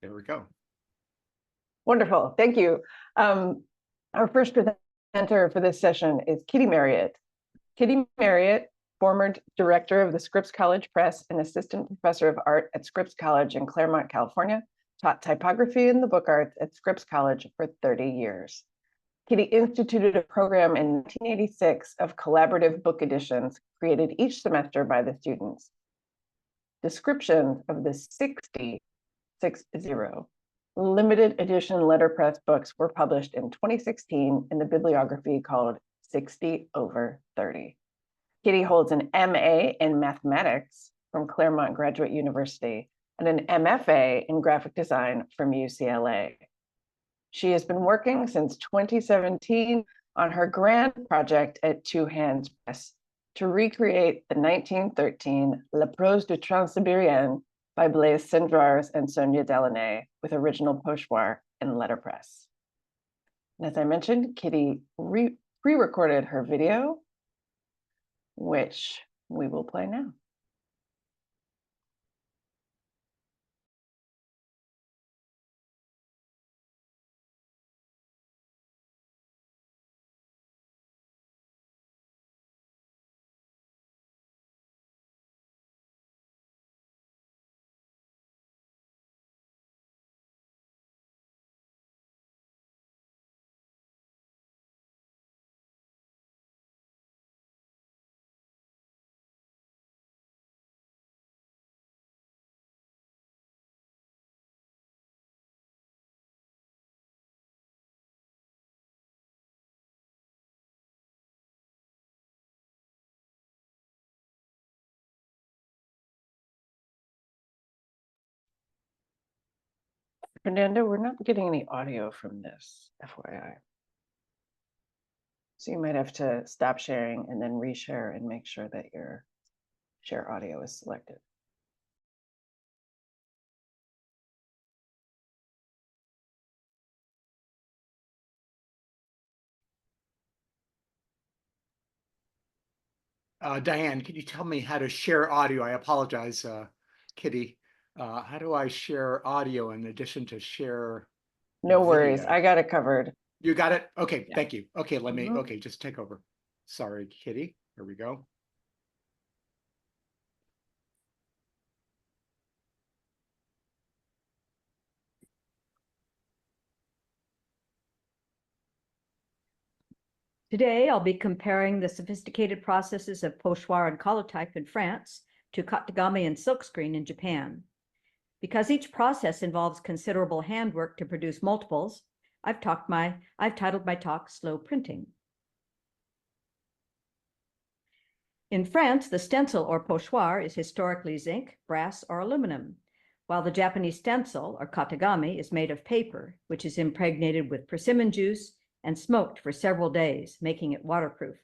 There we go. Wonderful. Thank you. Our first presenter for this session is Kitty Maryatt. Kitty Maryatt, former director of the Scripps College Press and assistant professor of art at Scripps College in Claremont, California, taught typography and the book arts at Scripps College for 30 years. Kitty instituted a program in 1986 of collaborative book editions created each semester by the students. Descriptions of the 60 limited edition letterpress books were published in 2016 in the bibliography called 60/30. Kitty holds an MA in mathematics from Claremont Graduate University and an MFA in graphic design from UCLA. She has been working since 2017 on her grand project at Two Hands Press to recreate the 1913 La Prose du Transsibérien by Blaise Cendrars and Sonia Delaunay with original pochoir and letterpress. And as I mentioned, Kitty pre-recorded her video, which we will play now. Fernando, we're not getting any audio from this, FYI. So you might have to stop sharing and then reshare and make sure that your share audio is selected. Diane, can you tell me how to share audio? I apologize, Kitty. How do I share audio in addition to share? No worries, I got it covered. You got it? Okay, Yeah. Thank you. Okay, let me, okay, just take over. Sorry, Kitty, here we go. Today, I'll be comparing the sophisticated processes of pochoir and collotype in France to katagami and silkscreen in Japan. Because each process involves considerable handwork to produce multiples, I've titled my talk Slow Printing. In France, the stencil or pochoir is historically zinc, brass, or aluminum, while the Japanese stencil or katagami is made of paper, which is impregnated with persimmon juice and smoked for several days, making it waterproof.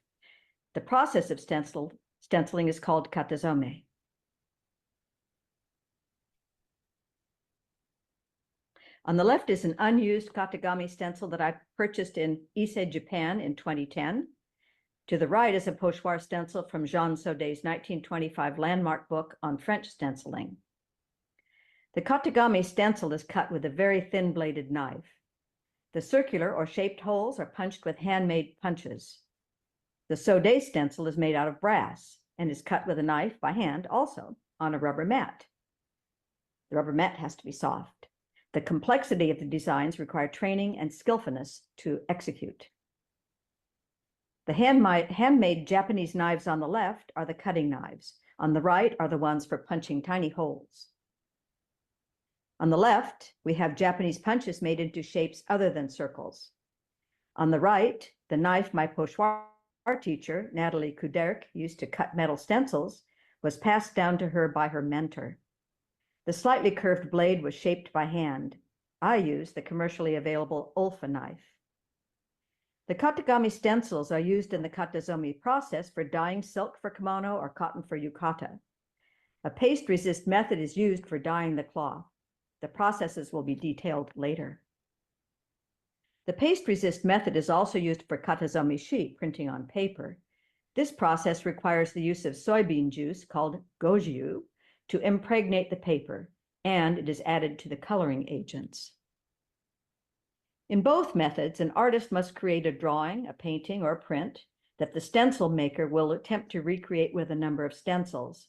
The process of stenciling is called katazome. On the left is an unused katagami stencil that I purchased in Ise, Japan in 2010. To the right is a pochoir stencil from Jean Saudet's 1925 landmark book on French stenciling. The katagami stencil is cut with a very thin-bladed knife. The circular or shaped holes are punched with handmade punches. The Saudet stencil is made out of brass and is cut with a knife by hand also on a rubber mat. The rubber mat has to be soft. The complexity of the designs require training and skillfulness to execute. The handmade Japanese knives on the left are the cutting knives. On the right are the ones for punching tiny holes. On the left, we have Japanese punches made into shapes other than circles. On the right, the knife my pochoir teacher, Nathalie Couderc, used to cut metal stencils was passed down to her by her mentor. The slightly curved blade was shaped by hand. I used the commercially available Olfa knife. The katagami stencils are used in the katazome process for dyeing silk for kimono or cotton for yukata. A paste-resist method is used for dyeing the cloth. The processes will be detailed later. The paste-resist method is also used for katazome sheet printing on paper. This process requires the use of soybean juice called gojiu to impregnate the paper. and it is added to the coloring agents. In both methods, an artist must create a drawing, a painting, or a print that the stencil maker will attempt to recreate with a number of stencils.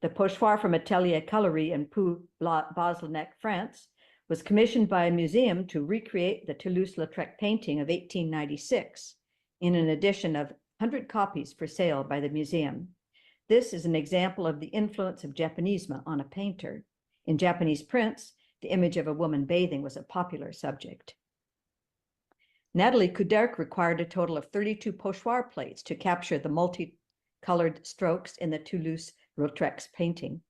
The pochoir from Atelier Coloris in Pau-Baslenec, France, was commissioned by a museum to recreate the Toulouse-Lautrec painting of 1896 in an edition of 100 copies for sale by the museum. This is an example of the influence of Japanisme on a painter. In Japanese prints, the image of a woman bathing was a popular subject. Nathalie Couderc required a total of 32 pochoir plates to capture the multicolored strokes in the Toulouse-Lautrec's painting.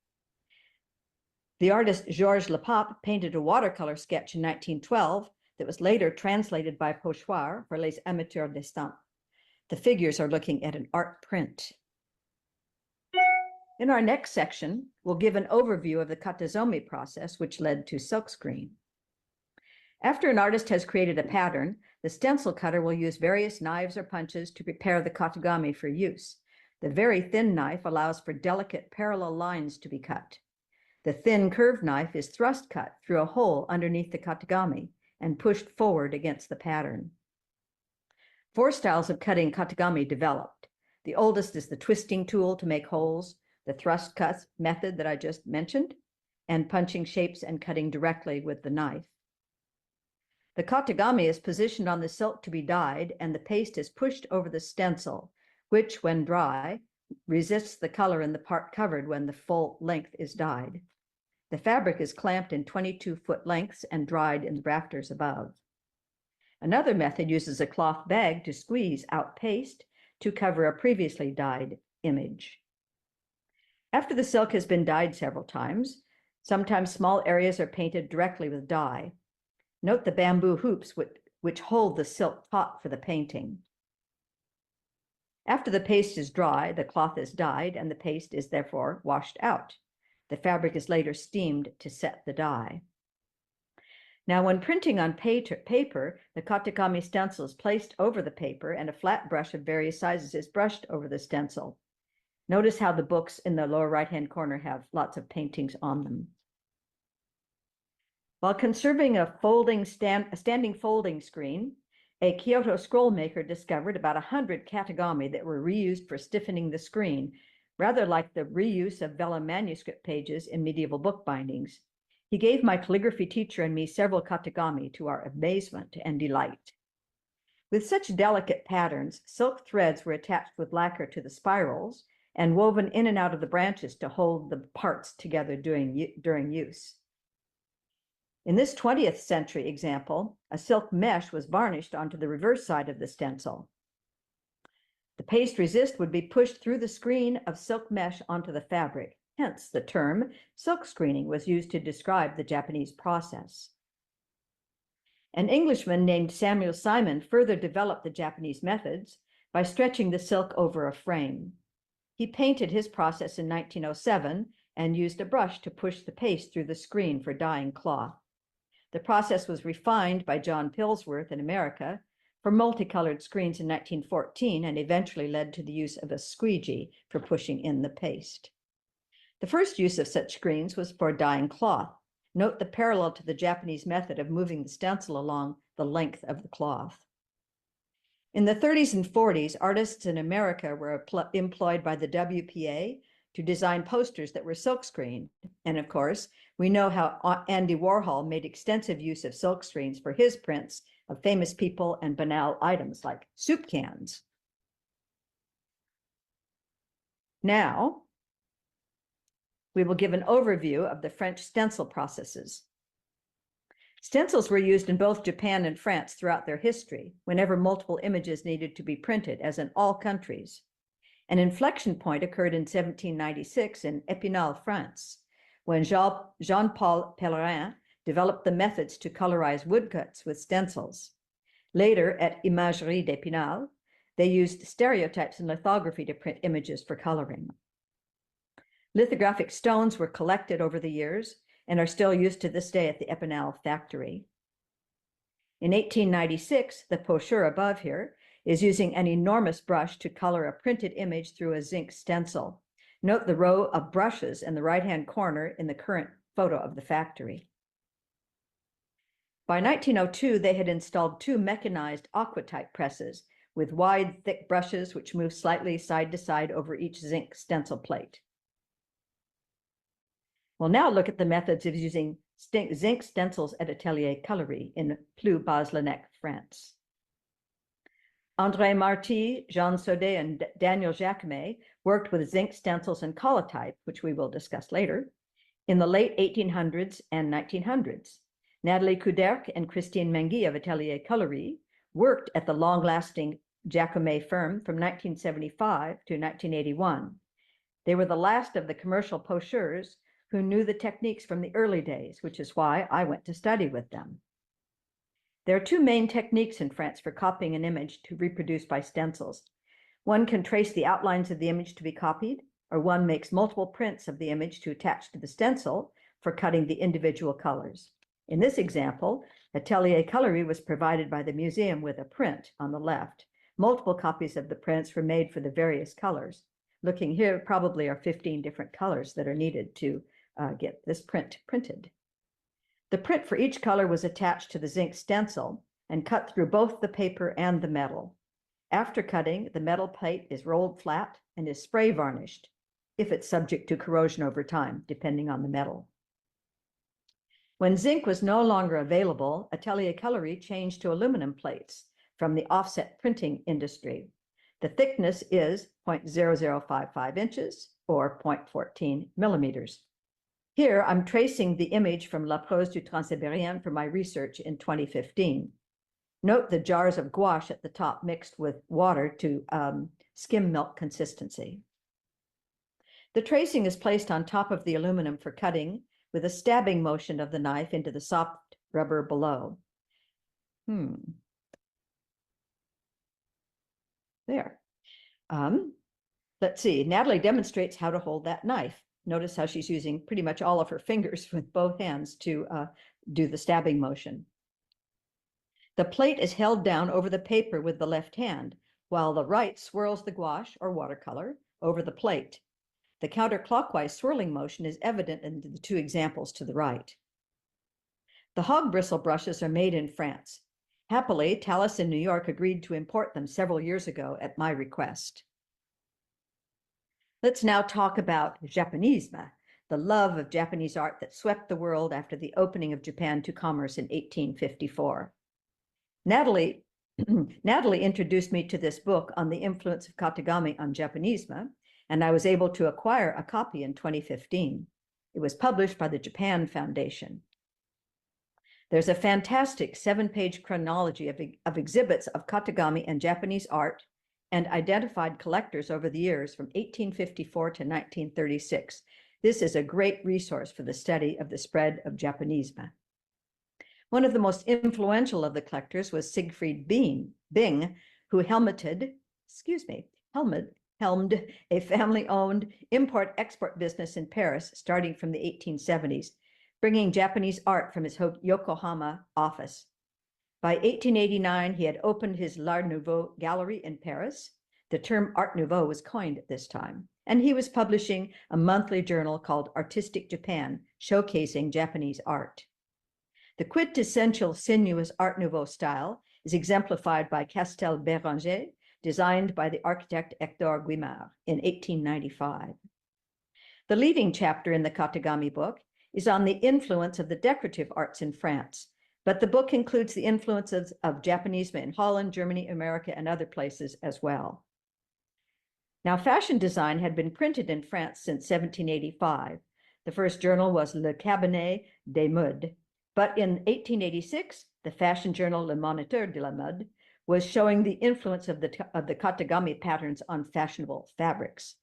The artist Georges Lepape painted a watercolor sketch in 1912 that was later translated by Pochoir for Les Amateurs d'Estampes. The figures are looking at an art print. In our next section, we'll give an overview of the katazomi process, which led to silkscreen. After an artist has created a pattern, the stencil cutter will use various knives or punches to prepare the katagami for use. The very thin knife allows for delicate parallel lines to be cut. The thin curved knife is thrust cut through a hole underneath the katagami and pushed forward against the pattern. 4 styles of cutting katagami developed. The oldest is the twisting tool to make holes, the thrust cut method that I just mentioned, and punching shapes and cutting directly with the knife. The katagami is positioned on the silk to be dyed, and the paste is pushed over the stencil, which, when dry, resists the color in the part covered when the full length is dyed. The fabric is clamped in 22-foot lengths and dried in the rafters above. Another method uses a cloth bag to squeeze out paste to cover a previously dyed image. After the silk has been dyed several times, sometimes small areas are painted directly with dye. Note the bamboo hoops which hold the silk taut for the painting. After the paste is dry, the cloth is dyed and the paste is therefore washed out. The fabric is later steamed to set the dye. Now, when printing on paper, the katagami stencil is placed over the paper and a flat brush of various sizes is brushed over the stencil. Notice how the books in the lower right-hand corner have lots of paintings on them. While conserving a standing folding screen, a Kyoto scroll maker discovered about 100 katagami that were reused for stiffening the screen, rather like the reuse of vellum manuscript pages in medieval bookbindings. He gave my calligraphy teacher and me several katagami to our amazement and delight. With such delicate patterns, silk threads were attached with lacquer to the spirals and woven in and out of the branches to hold the parts together during use. In this 20th century example, a silk mesh was varnished onto the reverse side of the stencil. The paste resist would be pushed through the screen of silk mesh onto the fabric. Hence, the term silk screening was used to describe the Japanese process. An Englishman named Samuel Simon further developed the Japanese methods by stretching the silk over a frame. He painted his process in 1907 and used a brush to push the paste through the screen for dyeing cloth. The process was refined by John Pillsworth in America for multicolored screens in 1914 and eventually led to the use of a squeegee for pushing in the paste. The first use of such screens was for dyeing cloth. Note the parallel to the Japanese method of moving the stencil along the length of the cloth. In the 30s and 40s, artists in America were employed by the WPA to design posters that were silkscreened. And of course, we know how Andy Warhol made extensive use of silkscreens for his prints of famous people and banal items like soup cans. Now, we will give an overview of the French stencil processes. Stencils were used in both Japan and France throughout their history, whenever multiple images needed to be printed, as in all countries. An inflection point occurred in 1796 in Épinal, France, when Jean-Paul Pellerin developed the methods to colorize woodcuts with stencils. Later, at Imagerie d'Épinal, they used stereotypes and lithography to print images for coloring. Lithographic stones were collected over the years and are still used to this day at the Épinal factory. In 1896, the pocheur above here is using an enormous brush to color a printed image through a zinc stencil. Note the row of brushes in the right-hand corner in the current photo of the factory. By 1902, they had installed 2 mechanized aquatype presses with wide, thick brushes which moved slightly side to side over each zinc stencil plate. We'll now look at the methods of using zinc stencils at Atelier Coloris in Ploux-Baslenec, France. André Marty, Jean Saudet, and Daniel Jacquemet worked with zinc stencils and collotype, which we will discuss later, in the late 1800s and 1900s. Nathalie Couderc and Christine Mengy of Atelier Coloris worked at the long-lasting Jacquemet firm from 1975 to 1981. They were the last of the commercial pocheurs who knew the techniques from the early days, which is why I went to study with them. There are 2 main techniques in France for copying an image to reproduce by stencils. One can trace the outlines of the image to be copied, or one makes multiple prints of the image to attach to the stencil for cutting the individual colors. In this example, Atelier Coloris was provided by the museum with a print on the left. Multiple copies of the prints were made for the various colors. Looking here, probably are 15 different colors that are needed to get this print printed. The print for each color was attached to the zinc stencil and cut through both the paper and the metal. After cutting, the metal plate is rolled flat and is spray varnished, if it's subject to corrosion over time, depending on the metal. When zinc was no longer available, Atelier Coloris changed to aluminum plates from the offset printing industry. The thickness is 0.0055 inches or 0.14 millimeters. Here, I'm tracing the image from La Prose du Transsibérien for my research in 2015. Note the jars of gouache at the top mixed with water to skim milk consistency. The tracing is placed on top of the aluminum for cutting with a stabbing motion of the knife into the soft rubber below. There. Let's see, Natalie demonstrates how to hold that knife. Notice how she's using pretty much all of her fingers with both hands to do the stabbing motion. The plate is held down over the paper with the left hand, while the right swirls the gouache or watercolor over the plate. The counterclockwise swirling motion is evident in the 2 examples to the right. The hog bristle brushes are made in France. Happily, Tallis in New York agreed to import them several years ago at my request. Let's now talk about Japanisme, the love of Japanese art that swept the world after the opening of Japan to commerce in 1854. Natalie introduced me to this book on the influence of Katagami on Japanisme, and I was able to acquire a copy in 2015. It was published by the Japan Foundation. There's a fantastic 7-page chronology of exhibits of Katagami and Japanese art and identified collectors over the years from 1854 to 1936. This is a great resource for the study of the spread of Japanisme. One of the most influential of the collectors was Siegfried Bing, who helmed a family-owned import-export business in Paris starting from the 1870s, bringing Japanese art from his Yokohama office. By 1889, he had opened his L'Art Nouveau gallery in Paris. The term Art Nouveau was coined at this time, and he was publishing a monthly journal called Artistic Japan, showcasing Japanese art. The quintessential sinuous Art Nouveau style is exemplified by Castel Béranger, designed by the architect Hector Guimard in 1895. The leading chapter in the Katagami book is on the influence of the decorative arts in France, but the book includes the influences of Japanisme in Holland, Germany, America, and other places as well. Now, fashion design had been printed in France since 1785. The first journal was Le Cabinet des Modes, but in 1886, the fashion journal Le Moniteur de la Mode was showing the influence of the Katagami patterns on fashionable fabrics.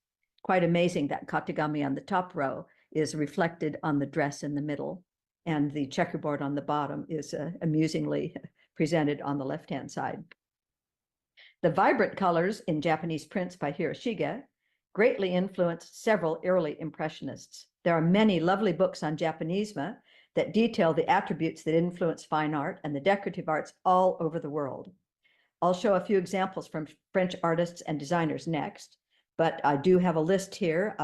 Quite amazing that Katagami on the top row is reflected on the dress in the middle, and the checkerboard on the bottom is amusingly presented on the left-hand side. The vibrant colors in Japanese prints by Hiroshige greatly influenced several early impressionists. There are many lovely books on Japanisme that detail the attributes that influence fine art and the decorative arts all over the world. I'll show a few examples from French artists and designers next, but I do have a list here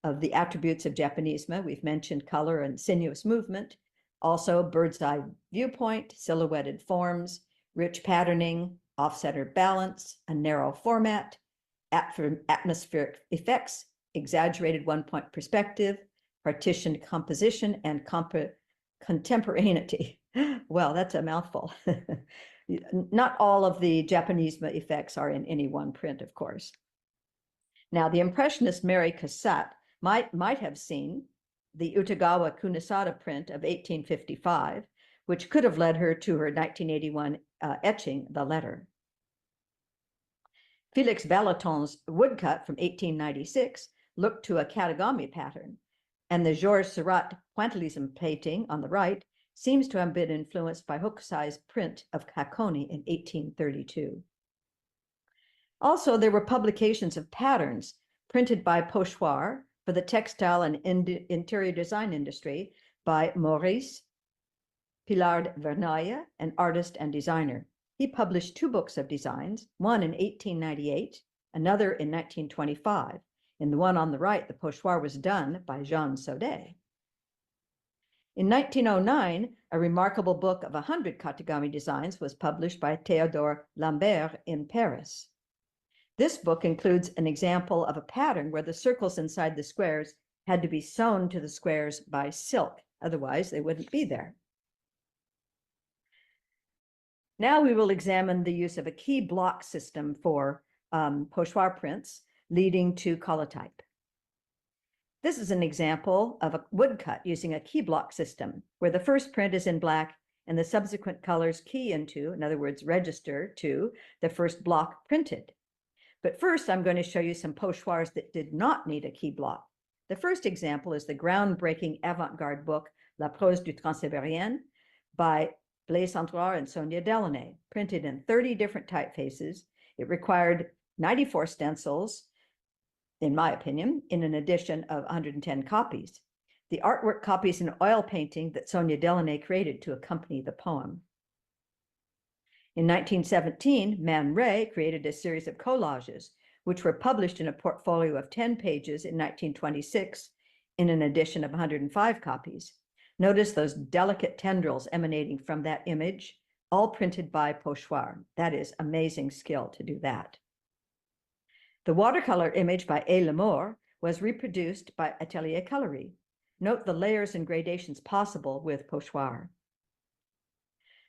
of the attributes of Japanismo. We've mentioned color and sinuous movement, also bird's eye viewpoint, silhouetted forms, rich patterning, off-center balance, a narrow format, atmospheric effects, exaggerated one-point perspective, partitioned composition, and contemporaneity. Well, that's a mouthful. Not all of the Japanismo effects are in any one print, of course. Now, the Impressionist Mary Cassatt might have seen the Utagawa Kunisada print of 1855, which could have led her to her 1981 etching, The Letter. Felix Balaton's woodcut from 1896 looked to a Katagami pattern, and the Georges Seurat pointillism painting on the right seems to have been influenced by Hokusai's print of Hakone in 1832. Also, there were publications of patterns printed by Pochoir for the textile and interior design industry by Maurice Pilard Verneuil, an artist and designer. He published 2 books of designs, one in 1898, another in 1925. In the one on the right, the Pochoir was done by Jean Saudet. In 1909, a remarkable book of 100 Katagami designs was published by Théodore Lambert in Paris. This book includes an example of a pattern where the circles inside the squares had to be sewn to the squares by silk, otherwise they wouldn't be there. Now we will examine the use of a key block system for Pochoir prints, leading to collotype. This is an example of a woodcut using a key block system, where the first print is in black and the subsequent colors key into, in other words, register to the first block printed. But first, I'm going to show you some pochoirs that did not need a key block. The first example is the groundbreaking avant-garde book, La Prose du Transsibérien, by Blaise Centroir and Sonia Delaunay, printed in 30 different typefaces. It required 94 stencils, in my opinion, in an edition of 110 copies. The artwork copies an oil painting that Sonia Delaunay created to accompany the poem. In 1917, Man Ray created a series of collages, which were published in a portfolio of 10 pages in 1926 in an edition of 105 copies. Notice those delicate tendrils emanating from that image, all printed by Pochoir. That is amazing skill to do that. The watercolor image by A. Lemore was reproduced by Atelier Coloris. Note the layers and gradations possible with Pochoir.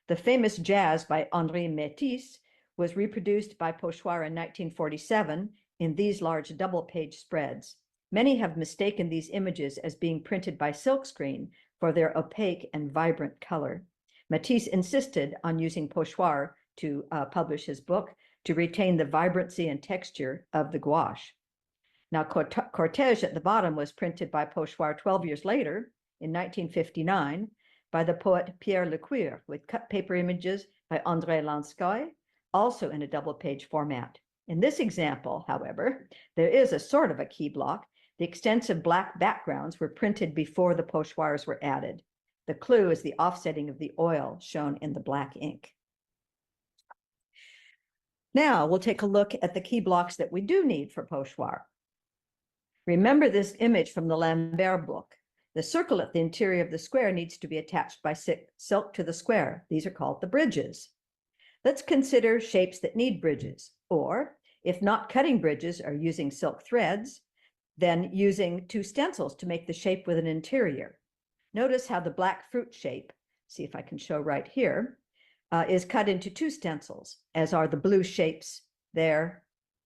The famous Jazz by Henri Métis was reproduced by Pochoir in 1947 in these large double-page spreads. Many have mistaken these images as being printed by silkscreen for their opaque and vibrant color. Matisse insisted on using Pochoir to publish his book to retain the vibrancy and texture of the gouache. Now, Cortège at the bottom was printed by Pochoir 12 years later, in 1959, by the poet Pierre Lecuyer, with cut paper images by André Lansky, also in a double-page format. In this example, however, there is a sort of a key block. The extensive black backgrounds were printed before the Pochoirs were added. The clue is the offsetting of the oil shown in the black ink. Now we'll take a look at the key blocks that we do need for Pochoir. Remember this image from the Lambert book. The circle at the interior of the square needs to be attached by silk to the square. These are called the bridges. Let's consider shapes that need bridges, or if not cutting bridges or using silk threads, then using 2 stencils to make the shape with an interior. Notice how the black fruit shape, see if I can show right here, is cut into 2 stencils, as are the blue shapes there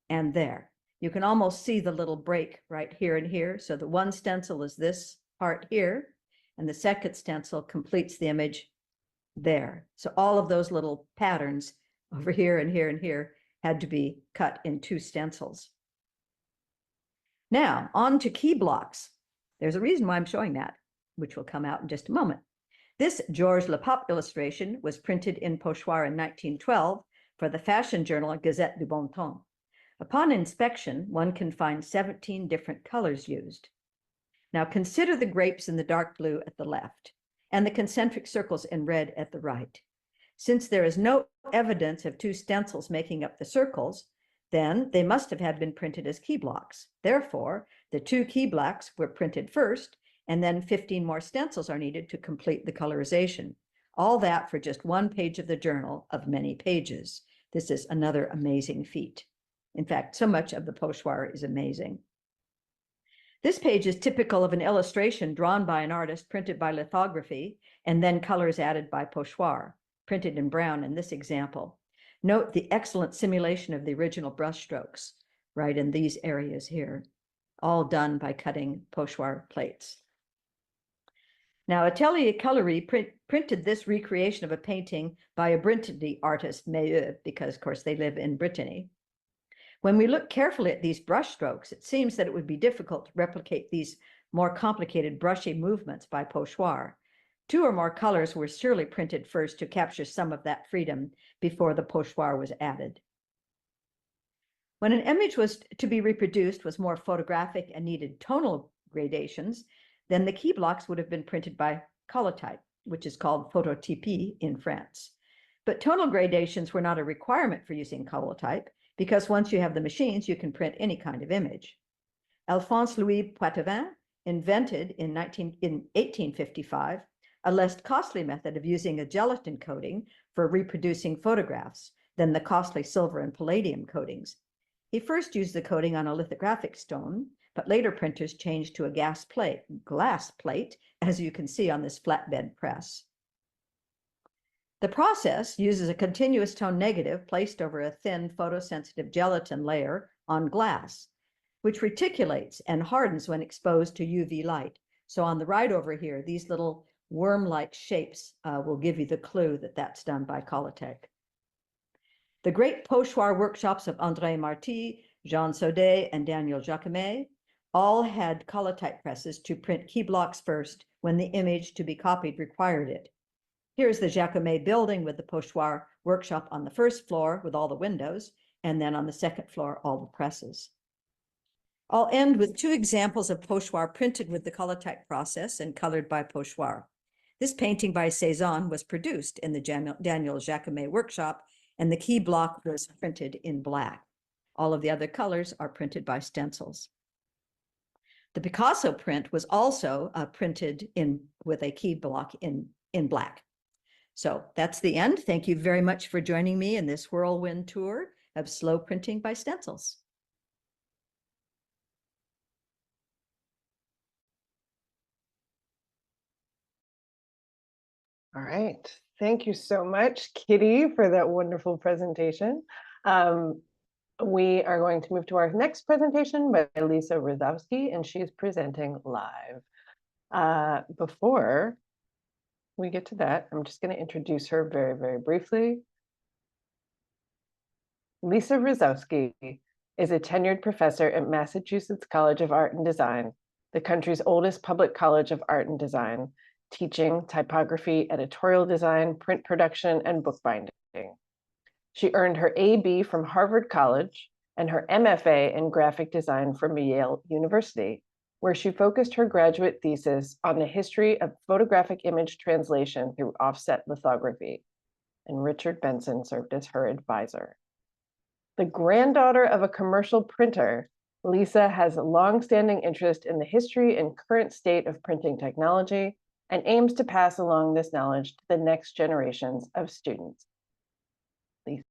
and there. You can almost see the little break right here and here. So the one stencil is this part here, and the second stencil completes the image there. So all of those little patterns over here and here and here had to be cut in 2 stencils. Now, on to key blocks. There's a reason why I'm showing that, which will come out in just a moment. This Georges Lepape illustration was printed in Pochoir in 1912 for the fashion journal Gazette du Bon Temps. Upon inspection, one can find 17 different colors used. Now consider the grapes in the dark blue at the left and the concentric circles in red at the right. Since there is no evidence of 2 stencils making up the circles, then they must have had been printed as key blocks. Therefore, The 2 key blocks were printed first, and then 15 more stencils are needed to complete the colorization. All that for just 1 page of the journal of many pages. This is another amazing feat. In fact, so much of the pochoir is amazing. This page is typical of an illustration drawn by an artist, printed by lithography, and then colors added by pochoir, printed in brown in this example. Note the excellent simulation of the original brushstrokes, right in these areas here, all done by cutting pochoir plates. Now, Atelier Coloris printed this recreation of a painting by a Brittany artist, Maryatt, because, of course, they live in Brittany. When we look carefully at these brushstrokes, it seems that it would be difficult to replicate these more complicated brushy movements by pochoir. 2 or more colors were surely printed first to capture some of that freedom before the pochoir was added. When an image was to be reproduced was more photographic and needed tonal gradations, then the key blocks would have been printed by colotype, which is called phototypie in France. But tonal gradations were not a requirement for using colotype, because once you have the machines, you can print any kind of image. Alphonse Louis Poitevin invented in 1855 a less costly method of using a gelatin coating for reproducing photographs than the costly silver and palladium coatings. He first used the coating on a lithographic stone, but later printers changed to a glass plate, as you can see on this flatbed press. The process uses a continuous tone negative placed over a thin photosensitive gelatin layer on glass, which reticulates and hardens when exposed to UV light. So on the right over here, these little worm-like shapes will give you the clue that that's done by Colotype. The great pochoir workshops of André Marty, Jean Saudet, and Daniel Jacomet all had colotype presses to print key blocks first when the image to be copied required it. Here's the Jacomet building with the pochoir workshop on the first floor with all the windows, and then on the second floor, all the presses. I'll end with 2 examples of pochoir printed with the colotype process and colored by pochoir. This painting by Cezanne was produced in the Daniel Jacomet workshop, and the key block was printed in black. All of the other colors are printed by stencils. The Picasso print was also printed with a key block in black. So that's the end. Thank you very much for joining me in this whirlwind tour of slow printing by stencils. All right. Thank you so much, Kitty, for that wonderful presentation. We are going to move to our next presentation by Lisa Rosowsky, and she's presenting live. Before we get to that, I'm just going to introduce her very, very briefly. Lisa Rosowsky is a tenured professor at Massachusetts College of Art and Design, the country's oldest public college of art and design, teaching typography, editorial design, print production, and bookbinding. She earned her AB from Harvard College and her MFA in graphic design from Yale University, where she focused her graduate thesis on the history of photographic image translation through offset lithography. And Richard Benson served as her advisor. The granddaughter of a commercial printer, Lisa has a long-standing interest in the history and current state of printing technology and aims to pass along this knowledge to the next generations of students. Lisa.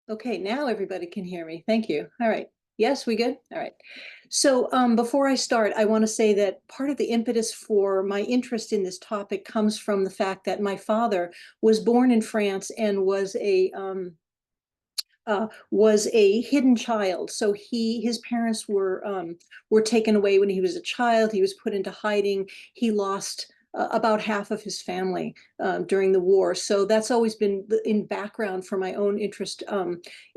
Okay, now everybody can hear me. Thank you. All right. Yes, we good? All right. So before I start, I want to say that part of the impetus for my interest in this topic comes from the fact that my father was born in France and was a hidden child. So his parents were taken away when he was a child. He was put into hiding. He lost about half of his family during the war. So that's always been in background for my own interest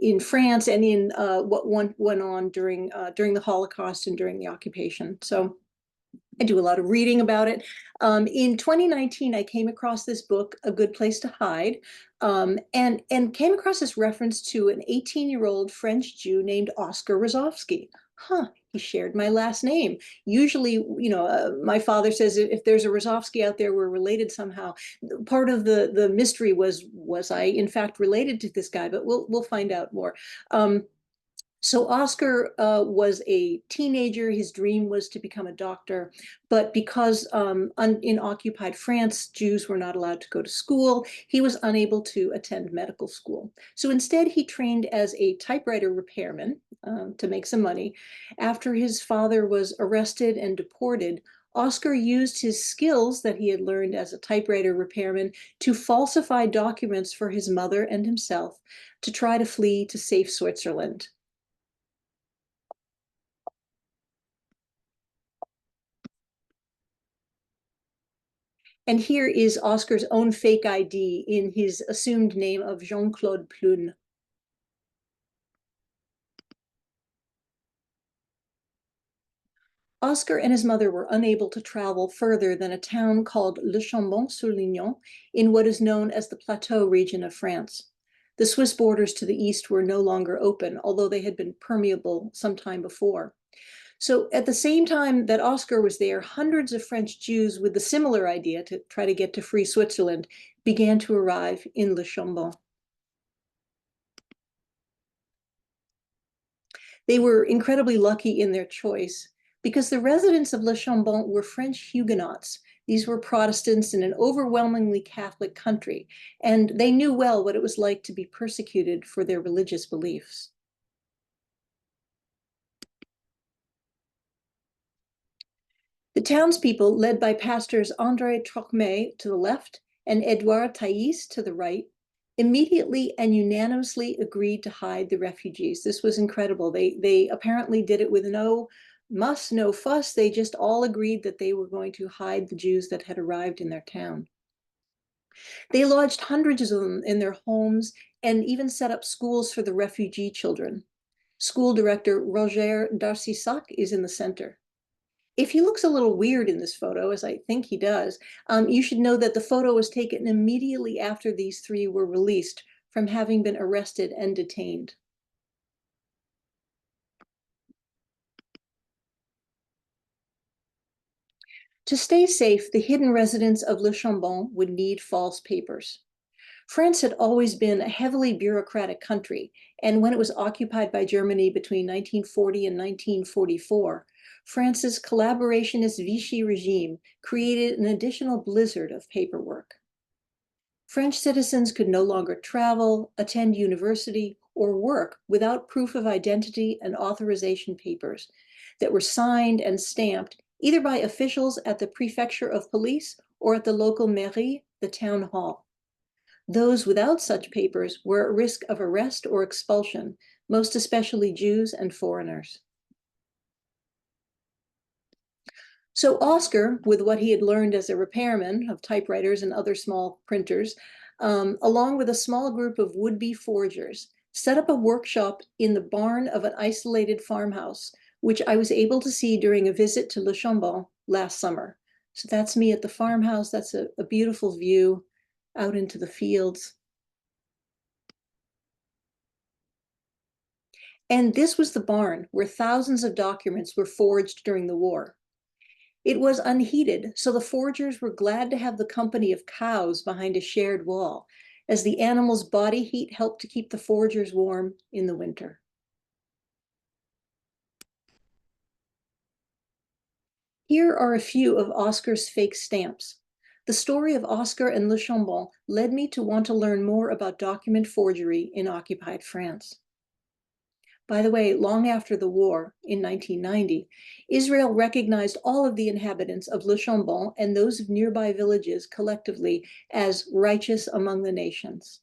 in France and in what went on during the Holocaust and during the occupation. So I do a lot of reading about it. In 2019, I came across this book, A Good Place to Hide, and came across this reference to an 18-year-old French Jew named Oscar Rosowsky. He shared my last name. Usually, my father says if there's a Rosowsky out there, we're related somehow. Part of the mystery was I in fact related to this guy, but we'll find out more. So Oscar was a teenager. His dream was to become a doctor, but because in occupied France, Jews were not allowed to go to school, he was unable to attend medical school. So instead, he trained as a typewriter repairman to make some money. After his father was arrested and deported, Oscar used his skills that he had learned as a typewriter repairman to falsify documents for his mother and himself to try to flee to safe Switzerland. And here is Oscar's own fake ID in his assumed name of Jean-Claude Plun. Oscar and his mother were unable to travel further than a town called Le Chambon-sur-Lignon in what is known as the Plateau region of France. The Swiss borders to the east were no longer open, although they had been permeable some time before. So at the same time that Oscar was there, hundreds of French Jews with the similar idea to try to get to free Switzerland began to arrive in Le Chambon. They were incredibly lucky in their choice because the residents of Le Chambon were French Huguenots. These were Protestants in an overwhelmingly Catholic country, and they knew well what it was like to be persecuted for their religious beliefs. The townspeople, led by pastors André Trocmé to the left and Edouard Thais to the right, immediately and unanimously agreed to hide the refugees. This was incredible. They apparently did it with no muss, no fuss. They just all agreed that they were going to hide the Jews that had arrived in their town. They lodged hundreds of them in their homes and even set up schools for the refugee children. School director Roger Darcissac is in the center. If he looks a little weird in this photo, as I think he does, you should know that the photo was taken immediately after these three were released from having been arrested and detained. To stay safe, the hidden residents of Le Chambon would need false papers. France had always been a heavily bureaucratic country, and when it was occupied by Germany between 1940 and 1944, France's collaborationist Vichy regime created an additional blizzard of paperwork. French citizens could no longer travel, attend university, or work without proof of identity and authorization papers that were signed and stamped either by officials at the prefecture of police or at the local mairie, the town hall. Those without such papers were at risk of arrest or expulsion, most especially Jews and foreigners. So Oscar, with what he had learned as a repairman of typewriters and other small printers, along with a small group of would-be forgers, set up a workshop in the barn of an isolated farmhouse, which I was able to see during a visit to Le Chambon last summer. So that's me at the farmhouse. That's a beautiful view out into the fields. And this was the barn where thousands of documents were forged during the war. It was unheated, so the forgers were glad to have the company of cows behind a shared wall, as the animals' body heat helped to keep the forgers warm in the winter. Here are a few of Oscar's fake stamps. The story of Oscar and Le Chambon led me to want to learn more about document forgery in occupied France. By the way, long after the war, in 1990, Israel recognized all of the inhabitants of Le Chambon and those of nearby villages collectively as righteous among the nations.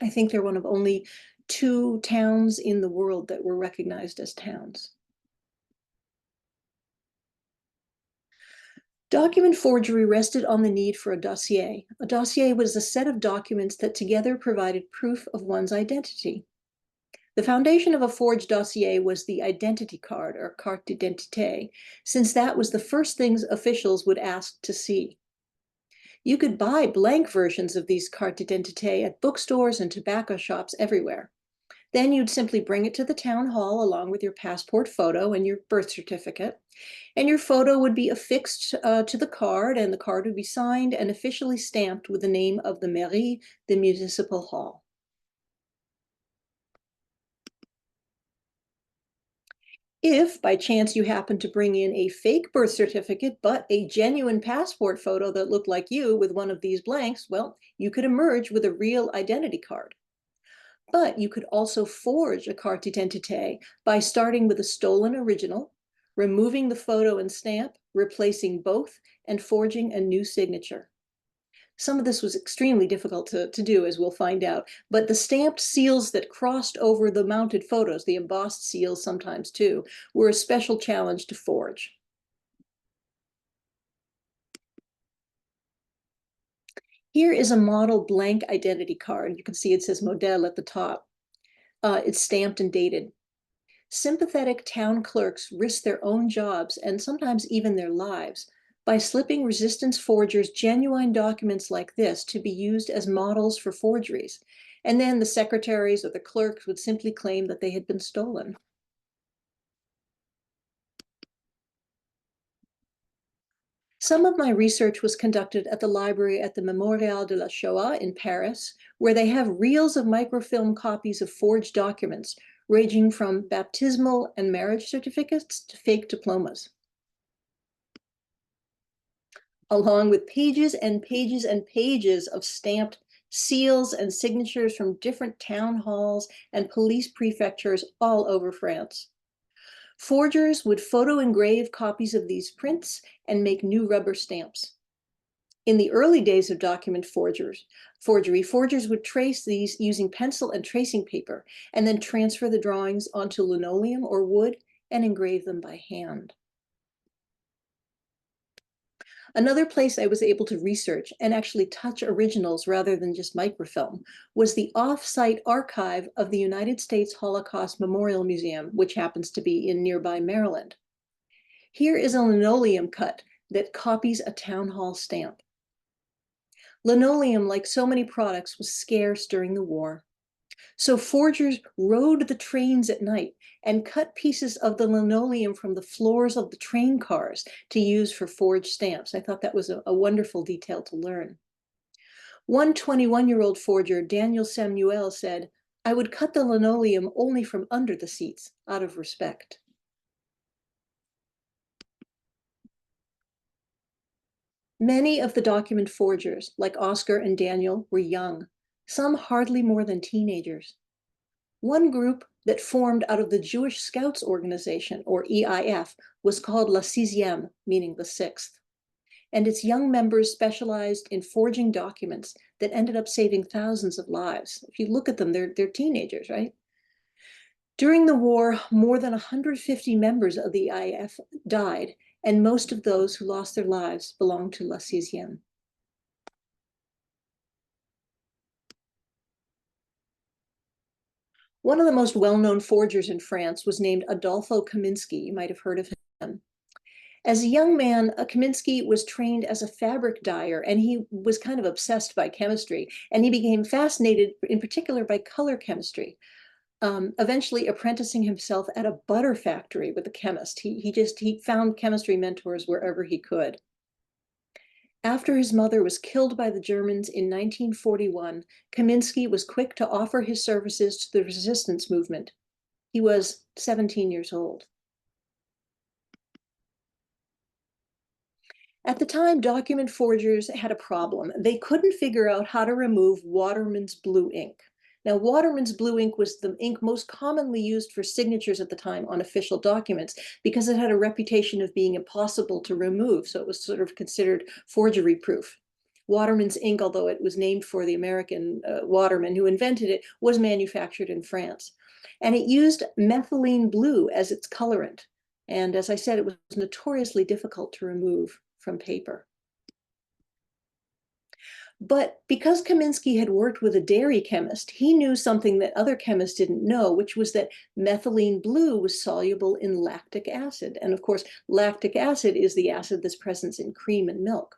I think they're one of only 2 towns in the world that were recognized as towns. Document forgery rested on the need for a dossier. A dossier was a set of documents that together provided proof of one's identity. The foundation of a forged dossier was the identity card, or carte d'identité, since that was the first things officials would ask to see. You could buy blank versions of these carte d'identité at bookstores and tobacco shops everywhere. Then you'd simply bring it to the town hall along with your passport photo and your birth certificate. And your photo would be affixed to the card, and the card would be signed and officially stamped with the name of the mairie, the municipal hall. If by chance you happen to bring in a fake birth certificate, but a genuine passport photo that looked like you with one of these blanks, well, you could emerge with a real identity card. But you could also forge a carte d'identité by starting with a stolen original, removing the photo and stamp, replacing both, and forging a new signature. Some of this was extremely difficult to do, as we'll find out, but the stamped seals that crossed over the mounted photos, the embossed seals sometimes too, were a special challenge to forge. Here is a model blank identity card. You can see it says Modèle at the top. It's stamped and dated. Sympathetic town clerks risk their own jobs and sometimes even their lives by slipping resistance forgers genuine documents like this to be used as models for forgeries. And then the secretaries or the clerks would simply claim that they had been stolen. Some of my research was conducted at the library at the Mémorial de la Shoah in Paris, where they have reels of microfilm copies of forged documents, ranging from baptismal and marriage certificates to fake diplomas, along with pages and pages and pages of stamped seals and signatures from different town halls and police prefectures all over France. Forgers would photo engrave copies of these prints and make new rubber stamps. In the early days of document forgery, forgers would trace these using pencil and tracing paper, and then transfer the drawings onto linoleum or wood and engrave them by hand. Another place I was able to research and actually touch originals rather than just microfilm was the off-site archive of the United States Holocaust Memorial Museum, which happens to be in nearby Maryland. Here is a linoleum cut that copies a town hall stamp. Linoleum, like so many products, was scarce during the war. So forgers rode the trains at night and cut pieces of the linoleum from the floors of the train cars to use for forged stamps. I thought that was a wonderful detail to learn. One 21-year-old forger, Daniel Samuel, said, "I would cut the linoleum only from under the seats, out of respect." Many of the document forgers, like Oscar and Daniel, were young, some hardly more than teenagers. One group that formed out of the Jewish Scouts organization, or EIF, was called La Sixième, meaning the sixth. And its young members specialized in forging documents that ended up saving thousands of lives. If you look at them, they're teenagers, right? During the war, more than 150 members of the EIF died, and most of those who lost their lives belonged to La Sixième. One of the most well-known forgers in France was named Adolfo Kaminsky. You might have heard of him. As a young man, Kaminsky was trained as a fabric dyer, and he was kind of obsessed by chemistry, and he became fascinated in particular by color chemistry, eventually apprenticing himself at a butter factory with a chemist. He found chemistry mentors wherever he could. After his mother was killed by the Germans in 1941, Kaminsky was quick to offer his services to the resistance movement. He was 17 years old. At the time, document forgers had a problem. They couldn't figure out how to remove Waterman's blue ink. Now, Waterman's blue ink was the ink most commonly used for signatures at the time on official documents because it had a reputation of being impossible to remove, so it was sort of considered forgery proof. Waterman's ink, although it was named for the American Waterman who invented it, was manufactured in France. And it used methylene blue as its colorant. And as I said, it was notoriously difficult to remove from paper. But because Kaminsky had worked with a dairy chemist, he knew something that other chemists didn't know, which was that methylene blue was soluble in lactic acid. And of course, lactic acid is the acid that's present in cream and milk.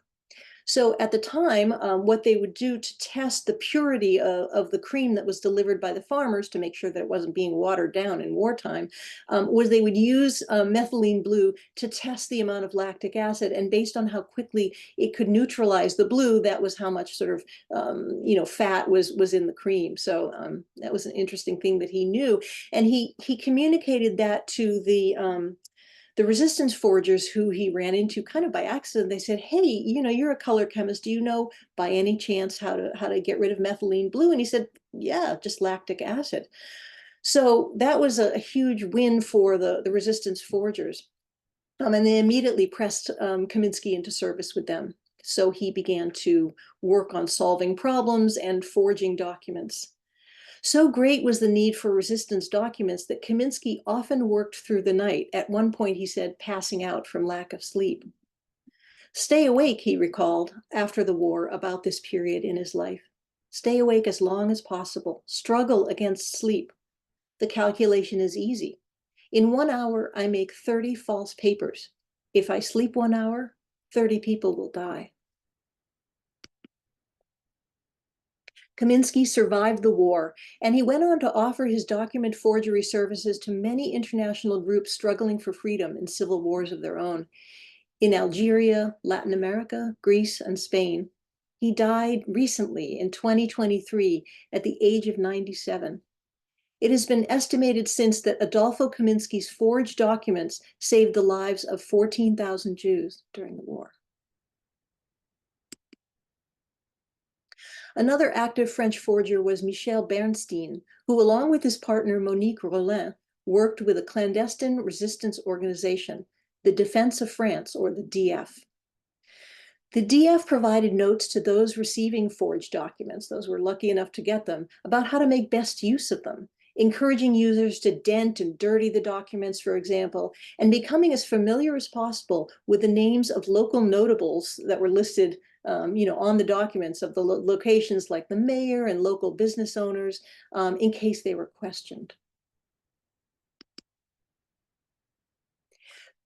So at the time, what they would do to test the purity of the cream that was delivered by the farmers to make sure that it wasn't being watered down in wartime, was they would use methylene blue to test the amount of lactic acid. And based on how quickly it could neutralize the blue, that was how much sort of, fat was in the cream. So that was an interesting thing that he knew. And he communicated that to the resistance foragers who he ran into kind of by accident. They said, hey, you're a color chemist. Do you know by any chance how to get rid of methylene blue? And he said, yeah, just lactic acid. So that was a huge win for the resistance foragers. And they immediately pressed Kaminsky into service with them. So he began to work on solving problems and forging documents. So great was the need for resistance documents that Kaminsky often worked through the night, at one point he said, passing out from lack of sleep. Stay awake, he recalled after the war about this period in his life. Stay awake as long as possible. Struggle against sleep. The calculation is easy. In 1 hour, I make 30 false papers. If I sleep 1 hour, 30 people will die. Kaminsky survived the war, and he went on to offer his document forgery services to many international groups struggling for freedom in civil wars of their own, in Algeria, Latin America, Greece, and Spain. He died recently in 2023 at the age of 97. It has been estimated since that Adolfo Kaminsky's forged documents saved the lives of 14,000 Jews during the war. Another active French forger was Michel Bernstein, who, along with his partner Monique Rollin, worked with a clandestine resistance organization, the Defense of France, or the DF. The DF provided notes to those receiving forged documents, those who were lucky enough to get them, about how to make best use of them, encouraging users to dent and dirty the documents, for example, and becoming as familiar as possible with the names of local notables that were listed on the documents of the locations like the mayor and local business owners, in case they were questioned.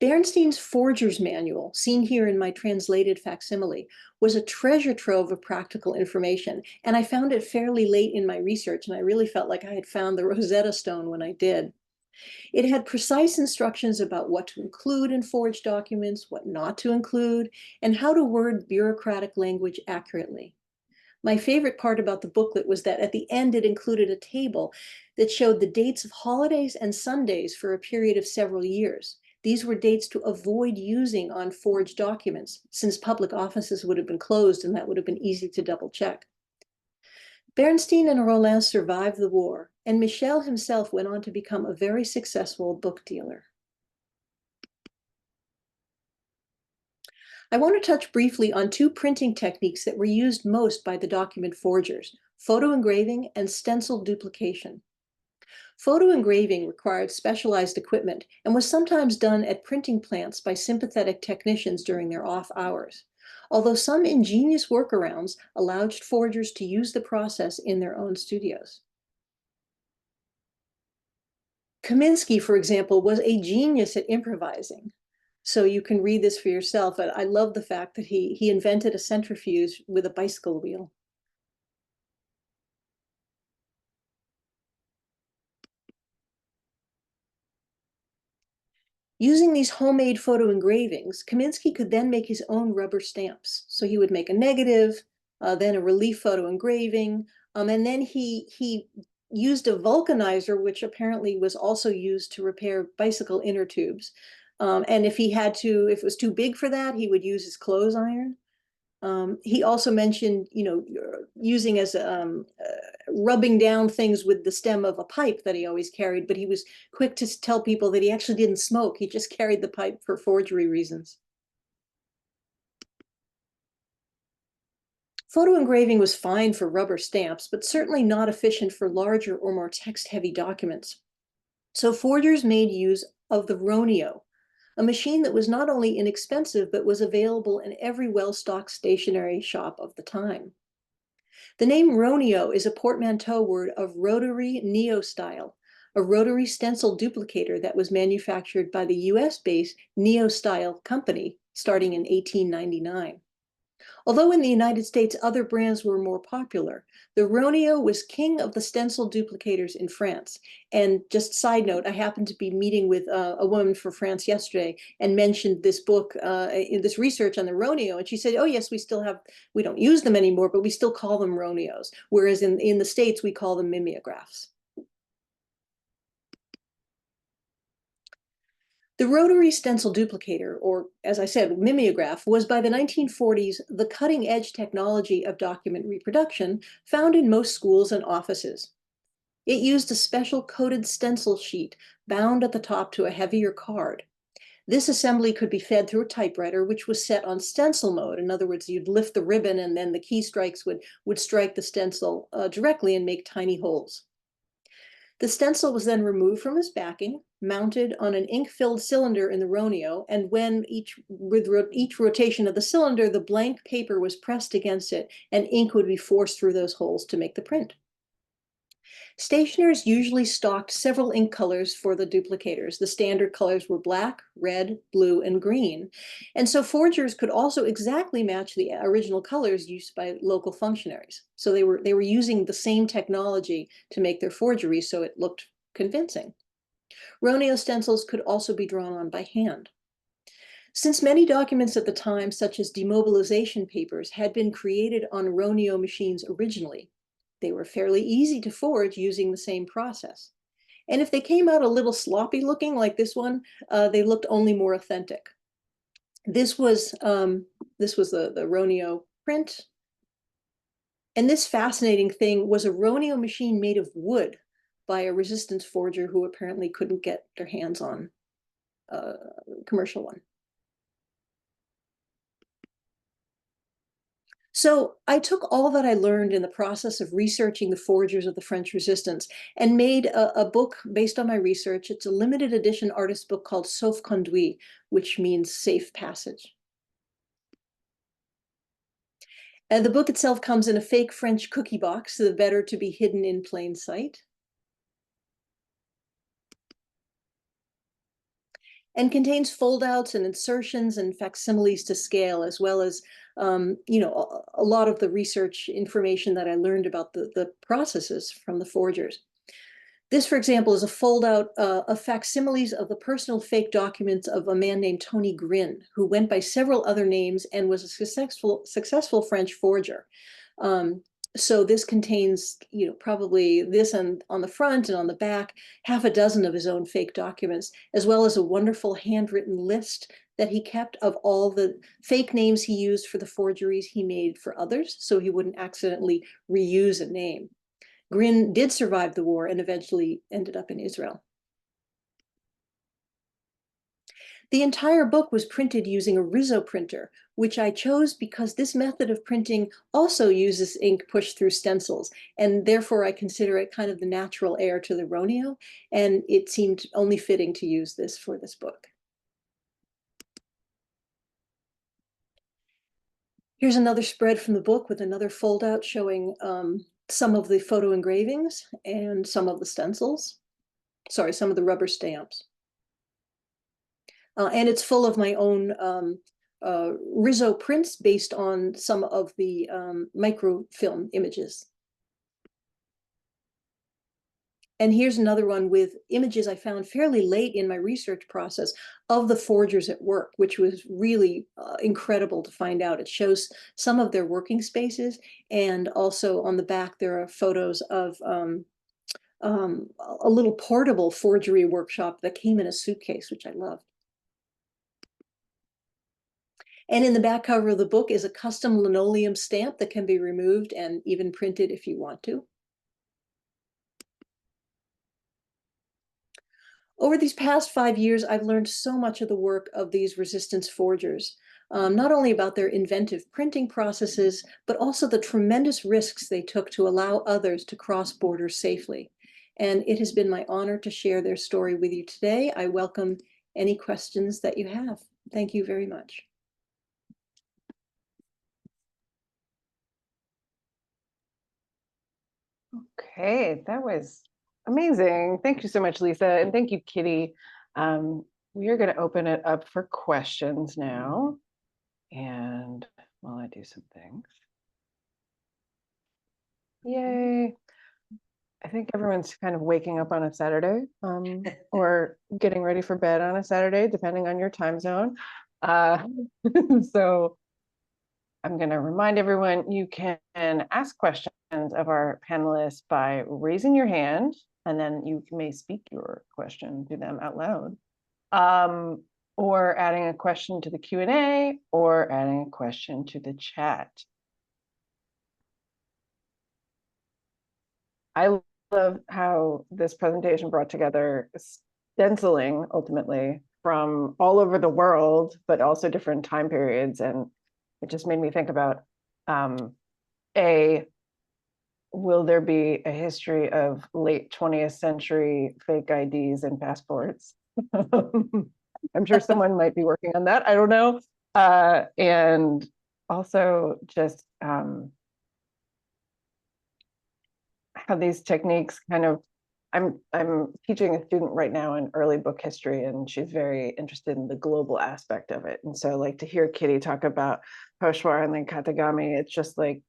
Bernstein's Forger's Manual, seen here in my translated facsimile, was a treasure trove of practical information, and I found it fairly late in my research, and I really felt like I had found the Rosetta Stone when I did. It had precise instructions about what to include in forged documents, what not to include, and how to word bureaucratic language accurately. My favorite part about the booklet was that at the end it included a table that showed the dates of holidays and Sundays for a period of several years. These were dates to avoid using on forged documents, since public offices would have been closed and that would have been easy to double check. Bernstein and Rollin survived the war, and Michel himself went on to become a very successful book dealer. I want to touch briefly on two printing techniques that were used most by the document forgers: photo engraving and stencil duplication. Photo engraving required specialized equipment and was sometimes done at printing plants by sympathetic technicians during their off hours, although some ingenious workarounds allowed forgers to use the process in their own studios. Kaminsky, for example, was a genius at improvising. So you can read this for yourself. I love the fact that he invented a centrifuge with a bicycle wheel. Using these homemade photo engravings, Kaminsky could then make his own rubber stamps. So he would make a negative, then a relief photo engraving, and then he used a vulcanizer, which apparently was also used to repair bicycle inner tubes. And if it was too big for that, he would use his clothes iron. He also mentioned, using as rubbing down things with the stem of a pipe that he always carried, but he was quick to tell people that he actually didn't smoke. He just carried the pipe for forgery reasons. Photo engraving was fine for rubber stamps, but certainly not efficient for larger or more text-heavy documents. So forgers made use of the Roneo, a machine that was not only inexpensive, but was available in every well-stocked stationery shop of the time. The name Roneo is a portmanteau word of rotary neostyle, a rotary stencil duplicator that was manufactured by the US-based Neostyle Company starting in 1899. Although in the United States other brands were more popular, the Roneo was king of the stencil duplicators in France. And just side note, I happened to be meeting with a woman from France yesterday and mentioned this book, in this research on the Roneo, and she said, oh yes, we don't use them anymore, but we still call them Roneos, whereas in the States we call them mimeographs. The rotary stencil duplicator, or as I said, mimeograph, was by the 1940s the cutting-edge technology of document reproduction found in most schools and offices. It used a special coated stencil sheet bound at the top to a heavier card. This assembly could be fed through a typewriter, which was set on stencil mode. In other words, you'd lift the ribbon and then the key strikes would strike the stencil directly and make tiny holes. The stencil was then removed from its backing, mounted on an ink-filled cylinder in the Roneo, and with each rotation of the cylinder, the blank paper was pressed against it, and ink would be forced through those holes to make the print. Stationers usually stocked several ink colors for the duplicators. The standard colors were black, red, blue, and green. And so forgers could also exactly match the original colors used by local functionaries. So they were using the same technology to make their forgeries, so it looked convincing. Roneo stencils could also be drawn on by hand. Since many documents at the time, such as demobilization papers, had been created on Roneo machines originally, they were fairly easy to forge using the same process. And if they came out a little sloppy looking like this one, they looked only more authentic. This was the Roneo print. And this fascinating thing was a Roneo machine made of wood by a resistance forger who apparently couldn't get their hands on a commercial one. So I took all that I learned in the process of researching the forgers of the French Resistance and made a book based on my research. It's a limited edition artist book called Sauf Conduit, which means safe passage. And the book itself comes in a fake French cookie box, the better to be hidden in plain sight, and contains foldouts and insertions and facsimiles to scale, as well as a lot of the research information that I learned about the processes from the forgers. This, for example, is a foldout of facsimiles of the personal fake documents of a man named Tony Grin, who went by several other names and was a successful French forger. So this contains, probably this on the front and on the back, half a dozen of his own fake documents, as well as a wonderful handwritten list that he kept of all the fake names he used for the forgeries he made for others, so he wouldn't accidentally reuse a name. Grin did survive the war and eventually ended up in Israel. The entire book was printed using a Rizzo printer, which I chose because this method of printing also uses ink pushed through stencils, and therefore I consider it kind of the natural heir to the Roneo, and it seemed only fitting to use this for this book. Here's another spread from the book with another foldout showing some of the photo engravings and some of the stencils. Sorry, some of the rubber stamps. And it's full of my own Rizzo prints based on some of the microfilm images. And here's another one with images I found fairly late in my research process of the forgers at work, which was really incredible to find out. It shows some of their working spaces, and also on the back there are photos of a little portable forgery workshop that came in a suitcase, which I loved. And in the back cover of the book is a custom linoleum stamp that can be removed and even printed if you want to. Over these past 5 years, I've learned so much of the work of these resistance forgers, not only about their inventive printing processes, but also the tremendous risks they took to allow others to cross borders safely. And it has been my honor to share their story with you today. I welcome any questions that you have. Thank you very much. Okay, that was amazing. Thank you so much, Lisa, and thank you, Kitty. We are going to open it up for questions now. And while I do some things. Yay. I think everyone's kind of waking up on a Saturday, or getting ready for bed on a Saturday, depending on your time zone. So I'm going to remind everyone you can ask questions of our panelists by raising your hand, and then you may speak your question to them out loud, or adding a question to the Q&A, or adding a question to the chat. I love how this presentation brought together stenciling ultimately from all over the world, but also different time periods. And it just made me think about, will there be a history of late 20th century fake IDs and passports? I'm sure someone might be working on that. I don't know. And also just how these techniques kind of, I'm teaching a student right now in early book history, and she's very interested in the global aspect of it. And so like to hear Kitty talk about pochoir and then katagami, it's just like,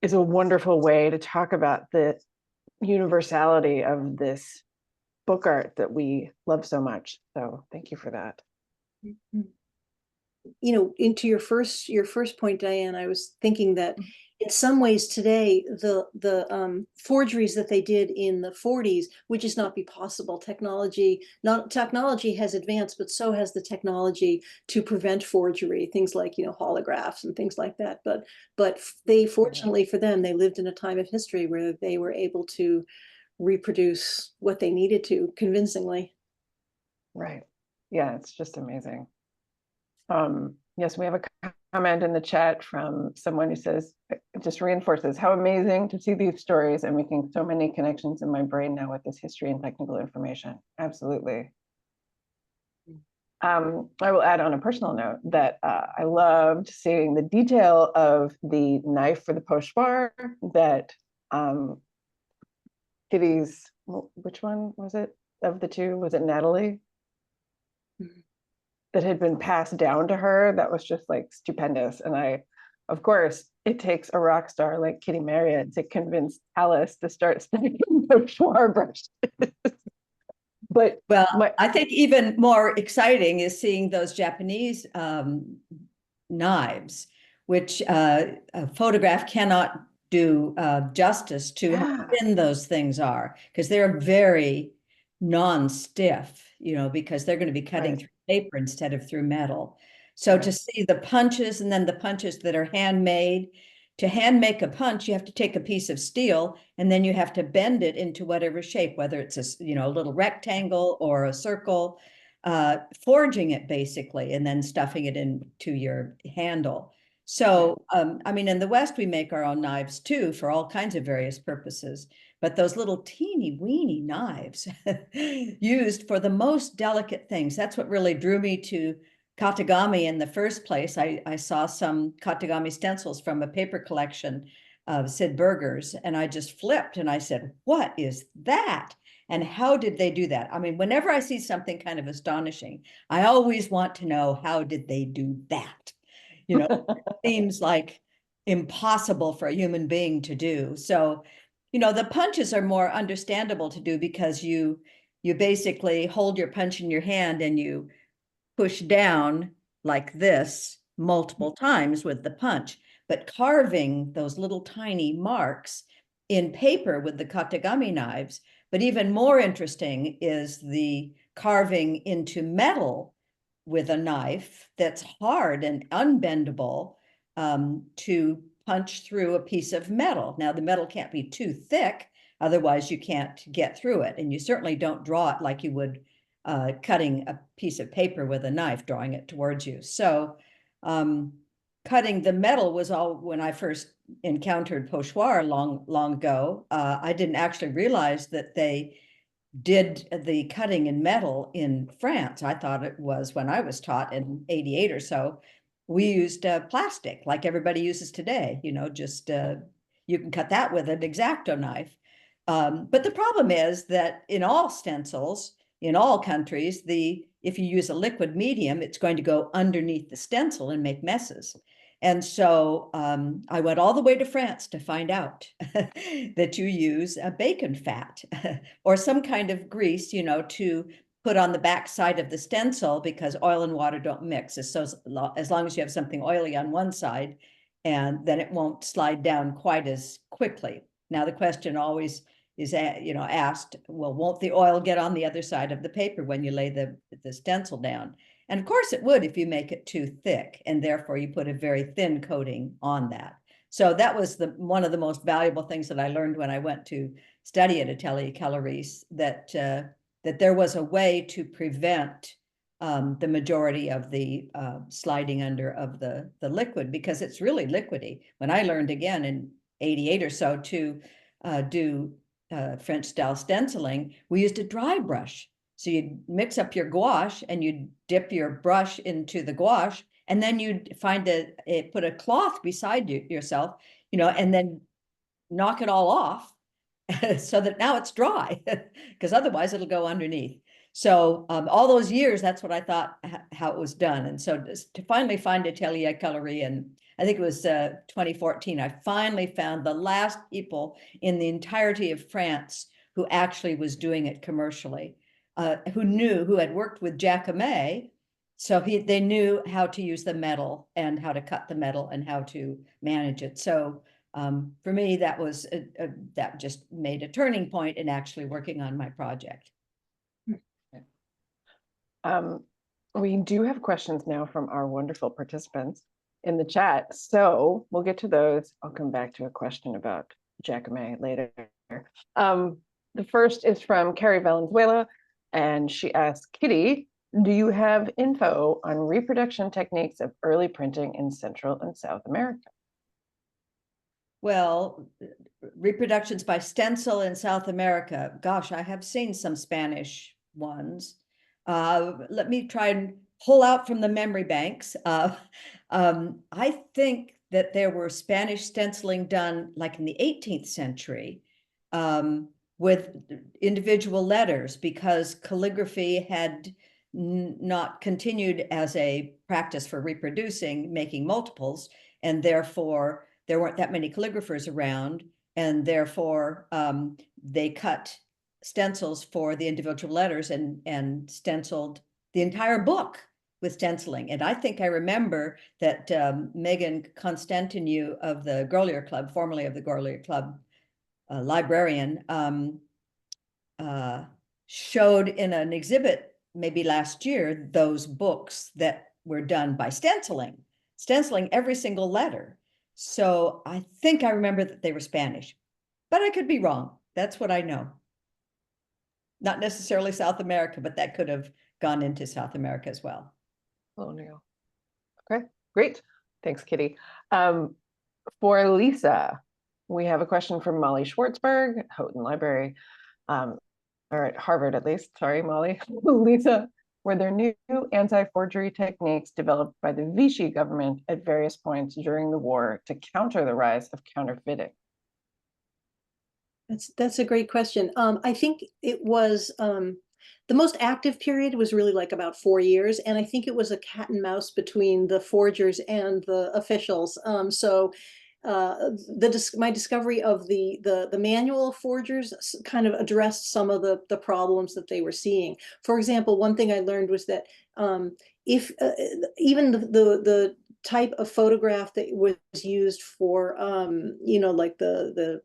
it's a wonderful way to talk about the universality of this book art that we love so much. So thank you for that. You know, into your first point, Diane, I was thinking that in some ways today, the forgeries that they did in the 40s would just not be possible. Technology has advanced, but so has the technology to prevent forgery, things like, you know, holographs and things like that. But they, fortunately for them, they lived in a time of history where they were able to reproduce what they needed to convincingly. Right. Yeah, it's just amazing. Yes, we have a comment in the chat from someone who says, it just reinforces how amazing to see these stories and making so many connections in my brain now with this history and technical information. Absolutely. I will add on a personal note that I loved seeing the detail of the knife for the pochoir that Kitty's, which one was it of the two? Was it Natalie? That had been passed down to her. That was just like stupendous. And of course, it takes a rock star like Kitty Maryatt to convince Alice to start studying pochoir brushes. But I think even more exciting is seeing those Japanese knives, which a photograph cannot do justice to how thin those things are, because they're very non-stiff, you know, because they're going to be cutting through paper instead of through metal. So to see the punches, and then the punches that are handmade, to hand make a punch, you have to take a piece of steel and then you have to bend it into whatever shape, whether it's a, you know, a little rectangle or a circle, forging it basically, and then stuffing it into your handle. So, I mean, in the West, we make our own knives too for all kinds of various purposes, but those little teeny weeny knives used for the most delicate things, that's what really drew me to katagami in the first place. I saw some katagami stencils from a paper collection of Sid Berger's, and I just flipped and I said, what is that? And how did they do that? I mean, whenever I see something kind of astonishing, I always want to know, how did they do that? You know, it seems like impossible for a human being to do. So, you know, the punches are more understandable to do because you basically hold your punch in your hand and you push down like this multiple times with the punch. But carving those little tiny marks in paper with the katagami knives, but even more interesting is the carving into metal with a knife that's hard and unbendable, to punch through a piece of metal. Now, the metal can't be too thick, otherwise you can't get through it. And you certainly don't draw it like you would cutting a piece of paper with a knife, drawing it towards you. So cutting the metal was all, when I first encountered pochoir long ago, I didn't actually realize that they did the cutting in metal in France. I thought it was, when I was taught in 88 or so, we used plastic like everybody uses today, you know, just you can cut that with an X-Acto knife. But the problem is that in all stencils, in all countries, if you use a liquid medium, it's going to go underneath the stencil and make messes. And so I went all the way to France to find out that you use a bacon fat or some kind of grease, to put on the back side of the stencil, because oil and water don't mix. So as long as you have something oily on one side, and then it won't slide down quite as quickly. Now the question always is, asked, well, won't the oil get on the other side of the paper when you lay the stencil down? And of course it would if you make it too thick, and therefore you put a very thin coating on that. So that was one of the most valuable things that I learned when I went to study at Atelier Caloris, that there was a way to prevent the majority of the sliding under of the liquid, because it's really liquidy. When I learned again in '88 or so to do French style stenciling, we used a dry brush. So you'd mix up your gouache and you'd dip your brush into the gouache, and then you'd put a cloth beside yourself, and then knock it all off so that now it's dry, because otherwise it'll go underneath. So all those years, that's what I thought how it was done. And so to finally find Atelier Caloris, and I think it was 2014, I finally found the last people in the entirety of France who actually was doing it commercially, who had worked with Jacquemet. So they knew how to use the metal and how to cut the metal and how to manage it. So for me, that was that just made a turning point in actually working on my project. We do have questions now from our wonderful participants in the chat, so we'll get to those. I'll come back to a question about Jacquemet later. The first is from Carrie Valenzuela, and she asks, Kitty, do you have info on reproduction techniques of early printing in Central and South America? Well, reproductions by stencil in South America, gosh, I have seen some Spanish ones. Let me try and pull out from the memory banks. I think that there were Spanish stenciling done like in the 18th century with individual letters, because calligraphy had not continued as a practice for reproducing, making multiples, and therefore there weren't that many calligraphers around, and therefore they cut stencils for the individual letters and stenciled the entire book with stenciling. And I think I remember that Megan Constantiniou of the Grolier Club, formerly of the Grolier Club, librarian, showed in an exhibit maybe last year those books that were done by stenciling every single letter. So I think I remember that they were Spanish, but I could be wrong. That's what I know. Not necessarily South America, but that could have gone into South America as well. Oh, no. Okay, great. Thanks, Kitty. For Lisa, we have a question from Molly Schwartzberg, Houghton Library, or at Harvard at least. Sorry, Molly. Lisa, were there new anti-forgery techniques developed by the Vichy government at various points during the war to counter the rise of counterfeiting? That's a great question. I think it was the most active period was really like about 4 years, and I think it was a cat and mouse between the forgers and the officials. My discovery of the manual forgers kind of addressed some of the problems that they were seeing. For example, one thing I learned was that if even the type of photograph that was used for like the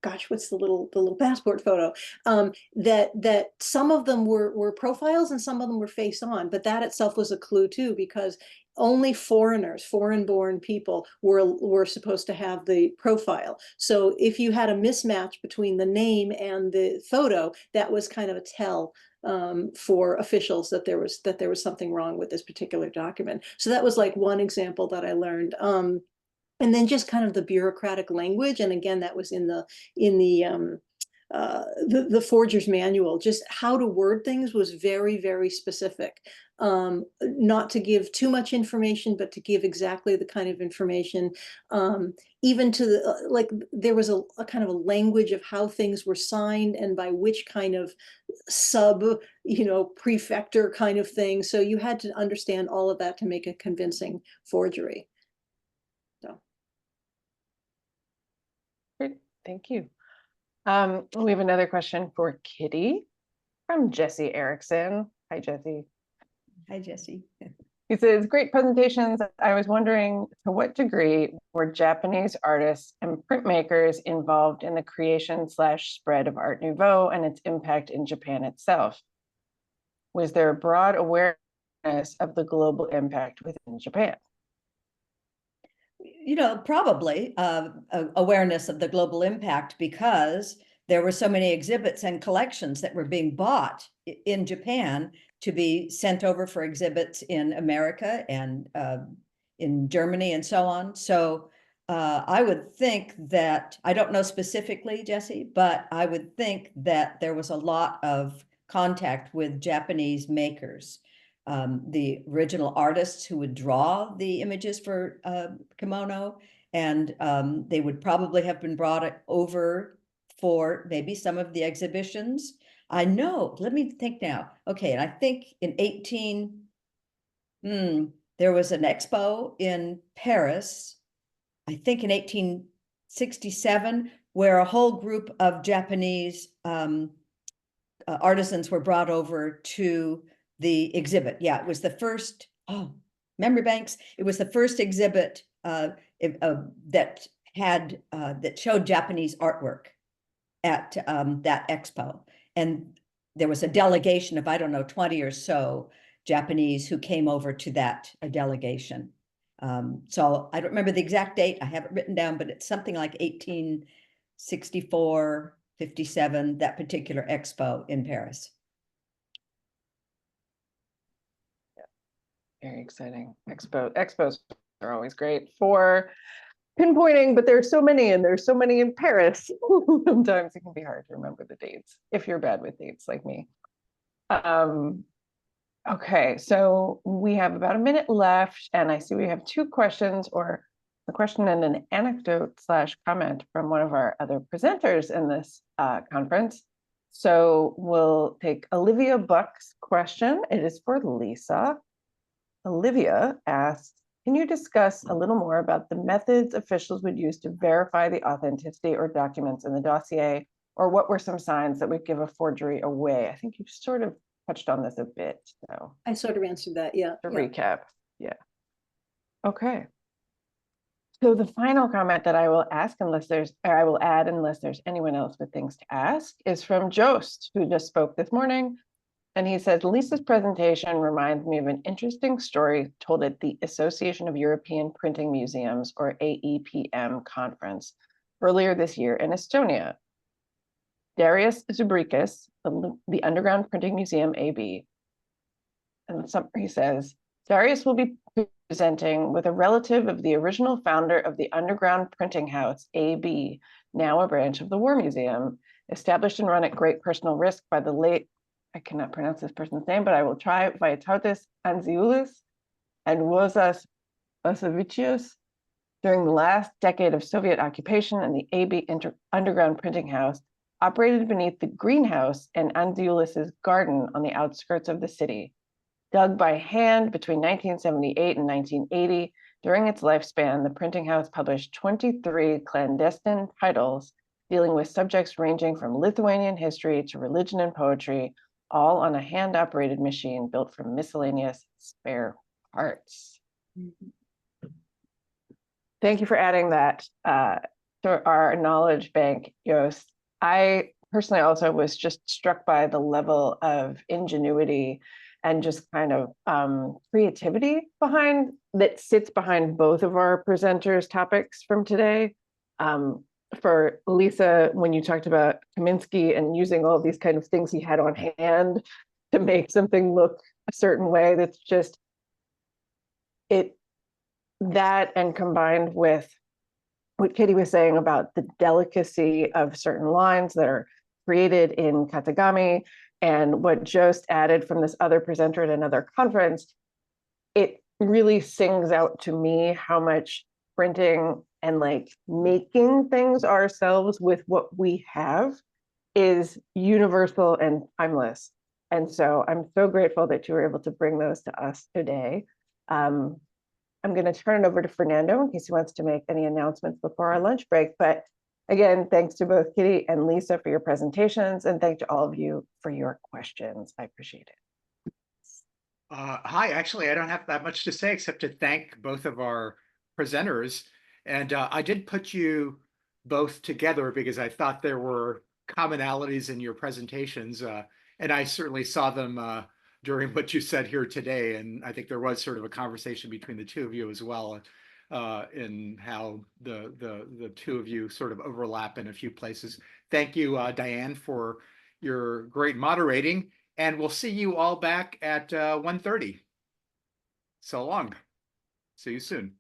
gosh, what's the little passport photo? That some of them were profiles and some of them were face on, but that itself was a clue too, because only foreign-born people were supposed to have the profile. So if you had a mismatch between the name and the photo, that was kind of a tell for officials that there was something wrong with this particular document. So that was like one example that I learned. And then just kind of the bureaucratic language, and again, that was in the the forger's manual. Just how to word things was very, very specific. Not to give too much information, but to give exactly the kind of information, even to the, like, there was a kind of a language of how things were signed and by which kind of sub, prefector kind of thing. So you had to understand all of that to make a convincing forgery. So. Great, thank you. We have another question for Kitty from Jesse Erickson. Hi, Jesse. Hi, Jesse. He says, great presentations. I was wondering, to what degree were Japanese artists and printmakers involved in the creation / spread of Art Nouveau and its impact in Japan itself? Was there a broad awareness of the global impact within Japan? Probably awareness of the global impact, because there were so many exhibits and collections that were being bought in Japan to be sent over for exhibits in America and in Germany and so on. So I would think that, I don't know specifically, Jesse, but I would think that there was a lot of contact with Japanese makers. The original artists who would draw the images for kimono, and they would probably have been brought over for maybe some of the exhibitions. I know, let me think now. Okay, and I think in there was an expo in Paris, I think in 1867, where a whole group of Japanese artisans were brought over to the exhibit. Yeah, it was the first, memory banks. It was the first exhibit that showed Japanese artwork at that expo. And there was a delegation of, I don't know, 20 or so Japanese who came over to that delegation. So I don't remember the exact date. I have it written down, but it's something like 1864, 57, that particular expo in Paris. Very exciting. Expos are always great for pinpointing, but there's so many, and there's so many in Paris. Sometimes it can be hard to remember the dates if you're bad with dates like me. Okay, so we have about a minute left, and I see we have two questions, or a question and an anecdote / comment from one of our other presenters in this conference. So we'll take Olivia Buck's question. It is for Lisa. Olivia asks, can you discuss a little more about the methods officials would use to verify the authenticity or documents in the dossier, or what were some signs that would give a forgery away? I think you've sort of touched on this a bit. So I sort of answered that, yeah. To recap, yeah. Okay. So the final comment that I will ask, I will add unless there's anyone else with things to ask, is from Jost, who just spoke this morning. And he says, Lisa's presentation reminds me of an interesting story told at the Association of European Printing Museums, or AEPM conference earlier this year in Estonia. Darius Zubrikis, the Underground Printing Museum AB, and the summary says, Darius will be presenting with a relative of the original founder of the Underground Printing House, AB, now a branch of the War Museum, established and run at great personal risk by the late, I cannot pronounce this person's name, but I will try, Vytautas Andziulis and Wozas Vasavicius. During the last decade of Soviet occupation, and the AB Underground Printing House operated beneath the greenhouse and Andziulis's garden on the outskirts of the city. Dug by hand between 1978 and 1980, during its lifespan, the printing house published 23 clandestine titles dealing with subjects ranging from Lithuanian history to religion and poetry, all on a hand-operated machine built from miscellaneous spare parts. Thank you for adding that to our knowledge bank, Joost. I personally also was just struck by the level of ingenuity and just kind of creativity that sits behind both of our presenters' topics from today. For Lisa, when you talked about Kaminsky and using all these kind of things he had on hand to make something look a certain way, that's just that, and combined with what Kitty was saying about the delicacy of certain lines that are created in Katagami and what Jost added from this other presenter at another conference, it really sings out to me how much printing and like making things ourselves with what we have is universal and timeless. And so I'm so grateful that you were able to bring those to us today. I'm going to turn it over to Fernando in case he wants to make any announcements before our lunch break. But again, thanks to both Kitty and Lisa for your presentations, and thank to all of you for your questions. I appreciate it. Hi, actually, I don't have that much to say except to thank both of our presenters. And I did put you both together because I thought there were commonalities in your presentations. And I certainly saw them during what you said here today. And I think there was sort of a conversation between the two of you as well, in how the two of you sort of overlap in a few places. Thank you, Diane, for your great moderating. And we'll see you all back at 1:30. So long. See you soon.